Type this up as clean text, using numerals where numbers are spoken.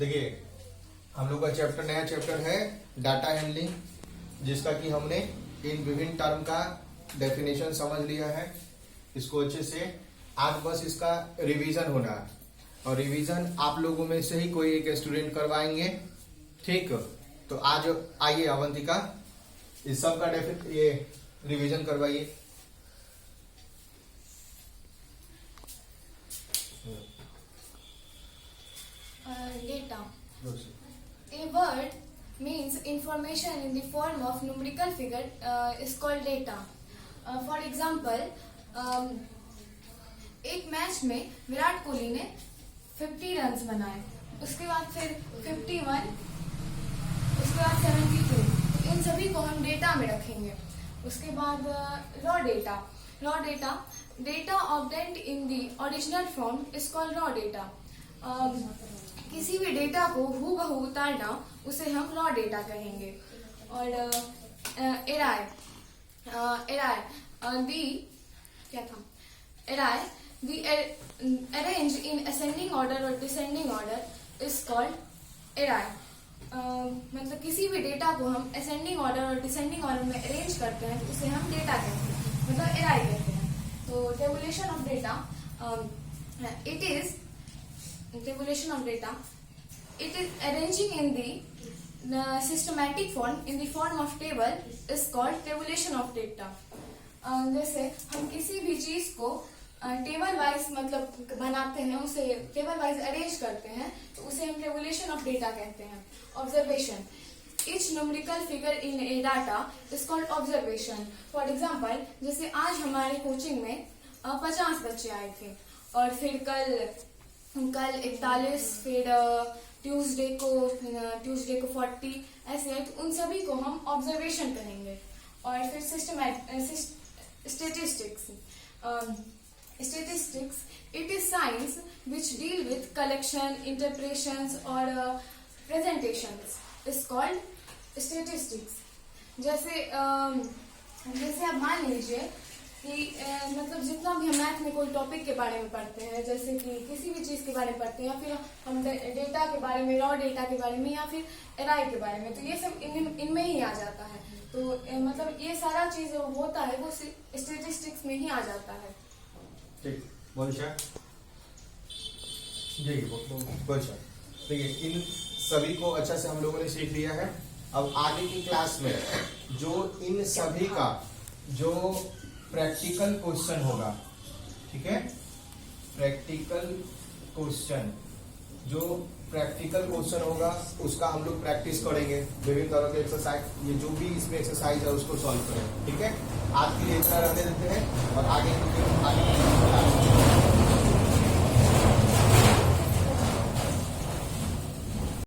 देखिए हम लोग का चैप्टर नया चैप्टर है डाटा हैंडलिंग, जिसका कि हमने इन विभिन्न टर्म का डेफिनेशन समझ लिया है। इसको अच्छे से आज बस इसका रिवीजन होना है और रिवीजन आप लोगों में से ही कोई एक स्टूडेंट करवाएंगे। ठीक, तो आज आइए अवंतिका इस सब का ये रिवीजन करवाइए। Data. A word means information in the form of numerical figure is called data. For example, एक मैच में विराट कोहली ने 50 रन्स बनाए, उसके बाद फिर 51, उसके बाद 72, इन सभी को हम डेटा में रखेंगे। उसके बाद raw data data obtained in the original form is called raw data. किसी भी डेटा को हूबहू उतारना उसे हम रॉ डेटा कहेंगे। और array the arrange in ascending order और descending order is called array. मतलब किसी भी डेटा को हम असेंडिंग ऑर्डर और डिसेंडिंग ऑर्डर में अरेंज करते हैं तो उसे हम डेटा कहते हैं, मतलब एराय कहते हैं। तो tabulation of data it is arranging in the systematic form in the form of table is called tabulation of data। जैसे हम किसी भी चीज को टेबल वाइज मतलब बनाते हैं, उसे टेबल वाइज अरेंज करते हैं तो उसे हम टेबुलेशन ऑफ डेटा कहते हैं। Observation, each numerical figure in a data is called observation। For example, जैसे आज हमारे कोचिंग में 50 बच्चे आए थे और फिर कल 41, फिर ट्यूसडे को 40 ऐसे है, तो उन सभी को हम ऑब्जर्वेशन कहेंगे। और फिर statistics it is science which deal with collection, interpretations और प्रेजेंटेशंस इज कॉल्ड स्टेटिस्टिक्स। जैसे आप मान लीजिए कि मतलब जितना भी हम मैथ में कोई टॉपिक के बारे में पढ़ते हैं, जैसे कि किसी भी चीज के बारे में पढ़ते हैं या फिर हम डेटा के बारे में, रॉ डेटा के बारे में या फिर एराई के बारे में, तो ये सब इनमें ही आ जाता है। तो मतलब ये सारा चीज जो होता है वो स्टेटिस्टिक्स में ही आ जाता है। ठीक, देखिए इन सभी को अच्छा से हम लोगों ने सीख लिया है। अब आगे की क्लास में जो इन सभी का जो प्रैक्टिकल क्वेश्चन होगा, ठीक है, प्रैक्टिकल क्वेश्चन होगा उसका हम लोग प्रैक्टिस करेंगे। विभिन्न तरह के एक्सरसाइज, ये जो भी इसमें एक्सरसाइज है उसको सॉल्व करेंगे। ठीक है, आज के लिए इतना रहने देते हैं और आगे